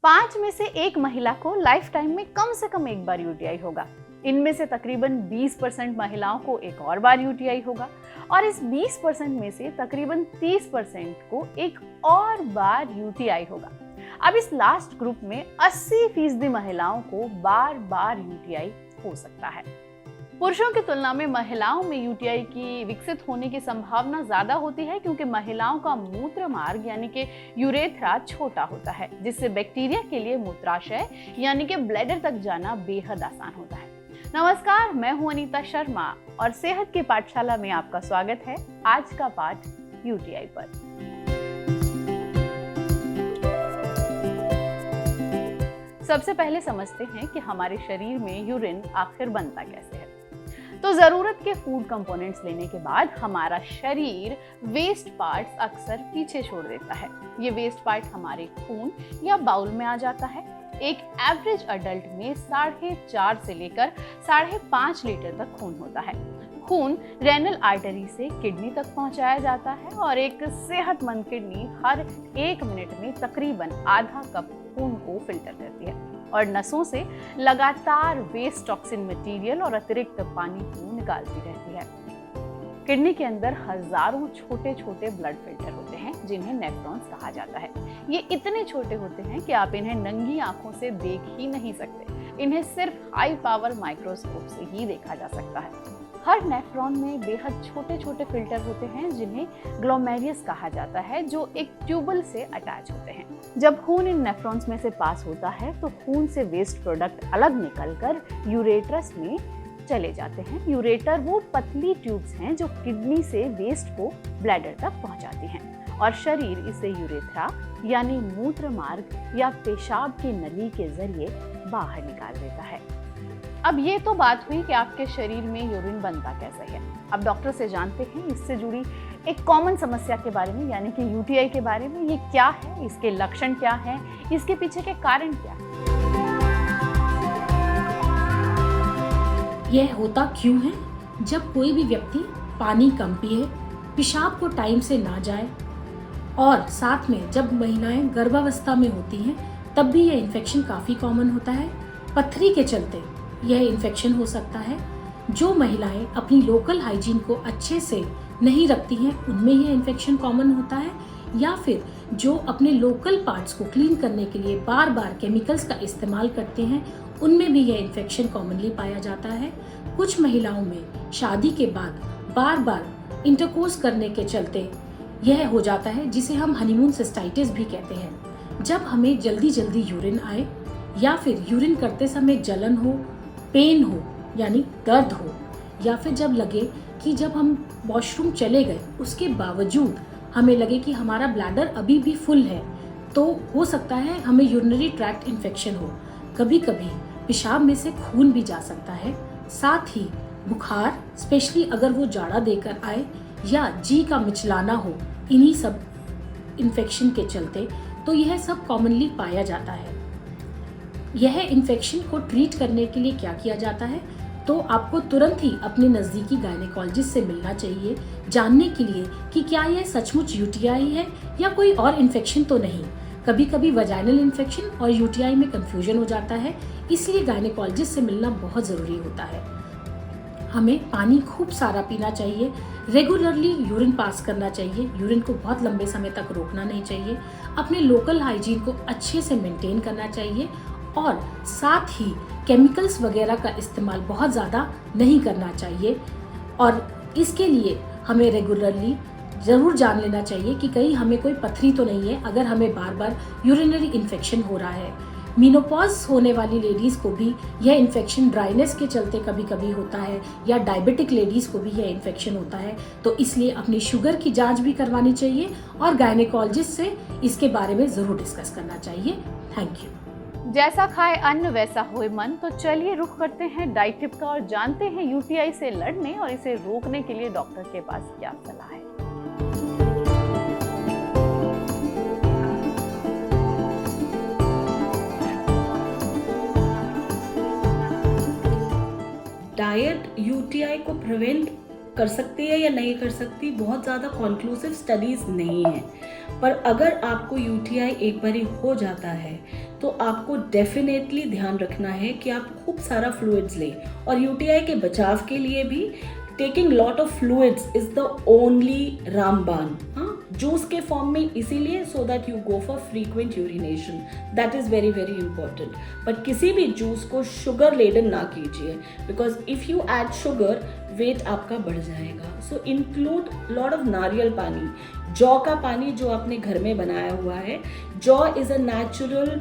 5 में से एक महिला को लाइफ टाइम में कम से कम एक बार यूटीआई होगा। इनमें से तकरीबन 20% महिलाओं को एक और बार यूटीआई होगा और इस 20% में से तकरीबन 30% को एक और बार यूटीआई होगा। अब इस लास्ट ग्रुप में 80% महिलाओं को बार बार यूटीआई हो सकता है। पुरुषों की तुलना में महिलाओं में यूटीआई की विकसित होने की संभावना ज्यादा होती है, क्योंकि महिलाओं का मूत्र मार्ग यानी कि यूरेथ्रा छोटा होता है, जिससे बैक्टीरिया के लिए मूत्राशय यानी कि ब्लैडर तक जाना बेहद आसान होता है। नमस्कार, मैं हूं अनीता शर्मा और सेहत की पाठशाला में आपका स्वागत है। आज का पाठ यूटीआई पर। सबसे पहले समझते हैं कि हमारे शरीर में यूरिन आखिर बनता कैसे है। तो जरूरत के फूड कंपोनेंट्स लेने के बाद हमारा शरीर वेस्ट पार्ट्स अक्सर पीछे छोड़ देता है। ये वेस्ट पार्ट हमारे खून या बाउल में आ जाता है। एक एवरेज अडल्ट में 4.5 से लेकर 5.5 लीटर तक खून होता है। खून रेनल आर्टरी से किडनी तक पहुंचाया जाता है और एक सेहतमंद किडनी हर 1 मिनट में तकरीबन आधा कप खून को फिल्टर करती है और नसों से लगातार वेस्ट टॉक्सिन मटेरियल और अतिरिक्त पानी को निकालती रहती है। किडनी के अंदर हजारों छोटे छोटे ब्लड फिल्टर होते हैं, जिन्हें नेफ्रॉन्स कहा जाता है। ये इतने छोटे होते हैं कि आप इन्हें नंगी आंखों से देख ही नहीं सकते। इन्हें सिर्फ हाई पावर माइक्रोस्कोप से ही देखा जा सकता है। हर नेफ्रॉन में बेहद छोटे छोटे फिल्टर होते हैं, जिन्हें ग्लोमेरुलस कहा जाता है, जो एक ट्यूबल से अटैच होते हैं। जब खून इन नेफ्रॉन्स में से पास होता है तो खून से वेस्ट प्रोडक्ट अलग निकलकर यूरेट्रस में चले जाते हैं। यूरेटर वो पतली ट्यूब्स हैं जो किडनी से वेस्ट को ब्लैडर तक पहुंचाती हैं और शरीर इसे यूरेथ्रा यानी मूत्र मार्ग या पेशाब की नली के जरिए बाहर निकाल देता है। अब ये तो बात हुई कि आपके शरीर में यूरिन बनता कैसे है। अब डॉक्टर से जानते हैं इससे जुड़ी एक कॉमन समस्या के बारे में, यानी कि यूटीआई के बारे में। ये क्या है, इसके लक्षण क्या हैं, इसके पीछे के कारण क्या है। यह होता क्यों है? जब कोई भी व्यक्ति पानी कम पिए, पेशाब को टाइम से ना जाए और साथ में जब महिलाएं गर्भावस्था में होती हैं, तब भी यह इन्फेक्शन काफ़ी कॉमन होता है। पथरी के चलते यह इन्फेक्शन हो सकता है। जो महिलाएं अपनी लोकल हाइजीन को अच्छे से नहीं रखती हैं, उनमें यह इन्फेक्शन कॉमन होता है। या फिर जो अपने लोकल पार्ट्स को क्लीन करने के लिए बार बार केमिकल्स का इस्तेमाल करते हैं, उनमें भी यह इन्फेक्शन कॉमनली पाया जाता है। कुछ महिलाओं में शादी के बाद बार बार इंटरकोर्स करने के चलते यह हो जाता है, जिसे हम हनीमून सिस्टाइटिस भी कहते हैं। जब हमें जल्दी जल्दी यूरिन आए या फिर यूरिन करते समय जलन हो, पेन हो यानी दर्द हो, या फिर जब लगे कि जब हम वॉशरूम चले गए उसके बावजूद हमें लगे कि हमारा ब्लैडर अभी भी फुल है, तो हो सकता है हमें यूरिनरी ट्रैक्ट इन्फेक्शन हो। कभी कभी पेशाब में से खून भी जा सकता है। साथ ही बुखार, स्पेशली अगर वो जाड़ा देकर आए, या जी का मिचलाना हो, इन्हीं सब इन्फेक्शन के चलते तो यह सब कॉमनली पाया जाता है। यह इन्फेक्शन को ट्रीट करने के लिए क्या किया जाता है, तो आपको तुरंत ही अपने नज़दीकी गायनेकोलॉजिस्ट से मिलना चाहिए, जानने के लिए कि क्या यह सचमुच यूटीआई है या कोई और इन्फेक्शन तो नहीं। कभी कभी वजाइनल इन्फेक्शन और यूटीआई में कंफ्यूजन हो जाता है, इसलिए गायनेकोलॉजिस्ट से मिलना बहुत ज़रूरी होता है। हमें पानी खूब सारा पीना चाहिए, रेगुलरली यूरिन पास करना चाहिए, यूरिन को बहुत लंबे समय तक रोकना नहीं चाहिए, अपने लोकल हाइजीन को अच्छे से मेंटेन करना चाहिए और साथ ही केमिकल्स वगैरह का इस्तेमाल बहुत ज़्यादा नहीं करना चाहिए। और इसके लिए हमें रेगुलरली ज़रूर जान लेना चाहिए कि कहीं हमें कोई पथरी तो नहीं है, अगर हमें बार बार यूरिनरी इन्फेक्शन हो रहा है। मेनोपॉज होने वाली लेडीज़ को भी यह इन्फेक्शन ड्राइनेस के चलते कभी कभी होता है, या डायबिटिक लेडीज़ को भी यह इन्फेक्शन होता है, तो इसलिए अपनी शुगर की जांच भी करवानी चाहिए और गायनेकोलॉजिस्ट से इसके बारे में ज़रूर डिस्कस करना चाहिए। Thank you. जैसा खाए अन्न वैसा होए मन। तो चलिए रुख करते हैं डाइट टिप का और जानते हैं यूटीआई से लड़ने और इसे रोकने के लिए डॉक्टर के पास क्या सलाह है। डाइट यूटीआई को प्रिवेंट कर सकती है या नहीं कर सकती, बहुत ज़्यादा कॉन्क्लूसिव स्टडीज़ नहीं है। पर अगर आपको यूटीआई एक बार हो जाता है तो आपको डेफिनेटली ध्यान रखना है कि आप खूब सारा फ्लूइड्स लें, और यूटीआई के बचाव के लिए भी taking lot of fluids is the only रामबाण। हाँ, जूस के फॉर्म में इसीलिए so that you go for frequent urination, that is very very important. But किसी भी जूस को शुगर लेडन ना कीजिए, because if you add sugar weight आपका बढ़ जाएगा। सो इंक्लूड लॉट ऑफ नारियल पानी, जौ का पानी जो आपने घर में बनाया हुआ है। जौ is a natural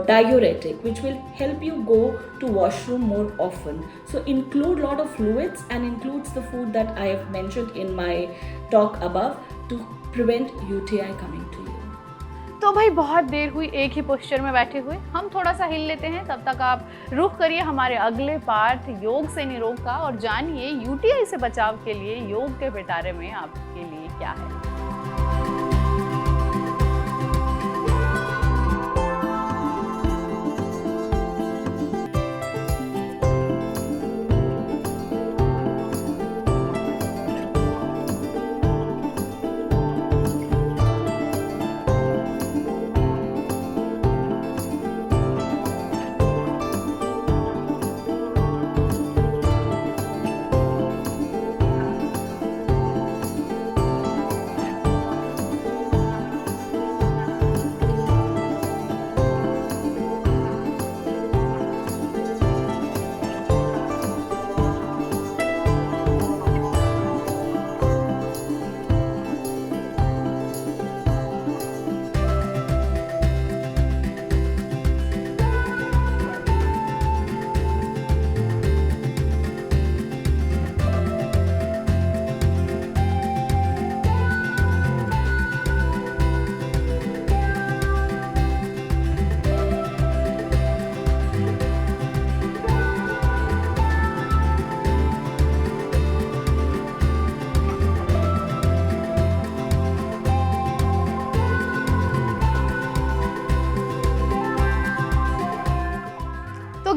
diuretic which will help you go to washroom more often. So include lot of fluids and includes the food that I have mentioned in my talk above to prevent UTI coming to you. तो भाई बहुत देर हुई एक ही posture में बैठे हुए, हम थोड़ा सा हिल लेते हैं। तब तक आप रुख करिए हमारे अगले पार्ट योग से निरोग का और जानिए यूटीआई से बचाव के लिए योग के पिटारे में आपके लिए क्या है।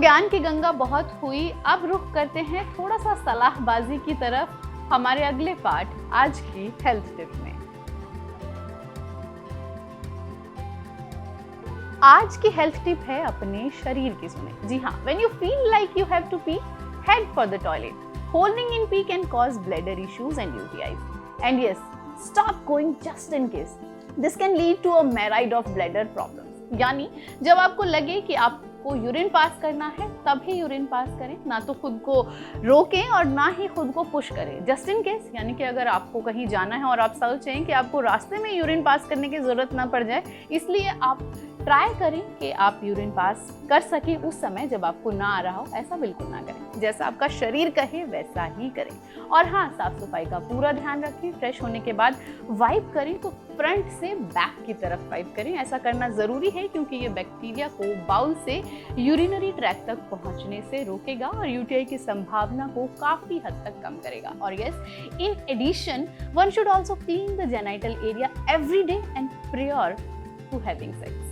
ज्ञान की गंगा बहुत हुई, अब रुख करते हैं थोड़ा सा सलाहबाजी की तरफ हमारे अगले पार्ट आज की हेल्थ टिप में। आज की हेल्थ टिप है अपने शरीर की सुने। जी हाँ, when you feel like you have to pee, head for the toilet. Holding in pee can cause bladder issues and UTIs. And yes, stop going just in case. This can lead to a myriad of bladder problems. यानी जब आपको लगे कि आपको urine pass करना है तभी urine pass करें, ना तो खुद को रोकें और ना ही खुद को पुश करें। जस्ट इन केस यानी कि अगर आपको कहीं जाना है और आप सोचें कि आपको रास्ते में यूरिन पास करने की जरूरत ना पड़ जाए, इसलिए आप ट्राई करें कि आप यूरिन पास कर सकें उस समय जब आपको ना आ रहा हो। ऐसा बिल्कुल ना करें, जैसा आपका शरीर कहे वैसा ही करें। और हाँ, साफ सफाई का पूरा ध्यान रखें। फ्रेश होने के बाद वाइप करें तो फ्रंट से बैक की तरफ वाइप करें। ऐसा करना ज़रूरी है क्योंकि ये बैक्टीरिया को बाउल से यूरिनरी ट्रैक तक पहुंचने से रोकेगा और यूटीआई की संभावना को काफ़ी हद तक कम करेगा। और yes, in addition one should also clean the genital area every day and prior to having sex.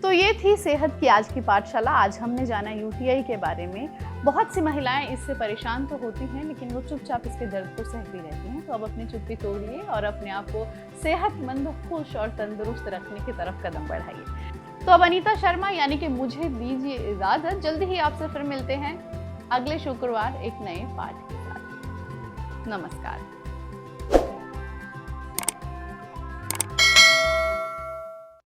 तो ये थी सेहत की आज की पाठशाला। आज हमने जाना यूटीआई के बारे में। बहुत सी महिलाएं इससे परेशान तो होती हैं, लेकिन वो चुपचाप इसके दर्द को सहती रहती हैं। तो अब अपनी चुप्पी तोड़िए और अपने आप को सेहतमंद, खुश और तंदुरुस्त रखने की तरफ कदम बढ़ाइए। तो अब अनीता शर्मा यानी कि मुझे दीजिए इजाजत। जल्दी ही आपसे फिर मिलते हैं अगले शुक्रवार एक नए पाठ के साथ। नमस्कार।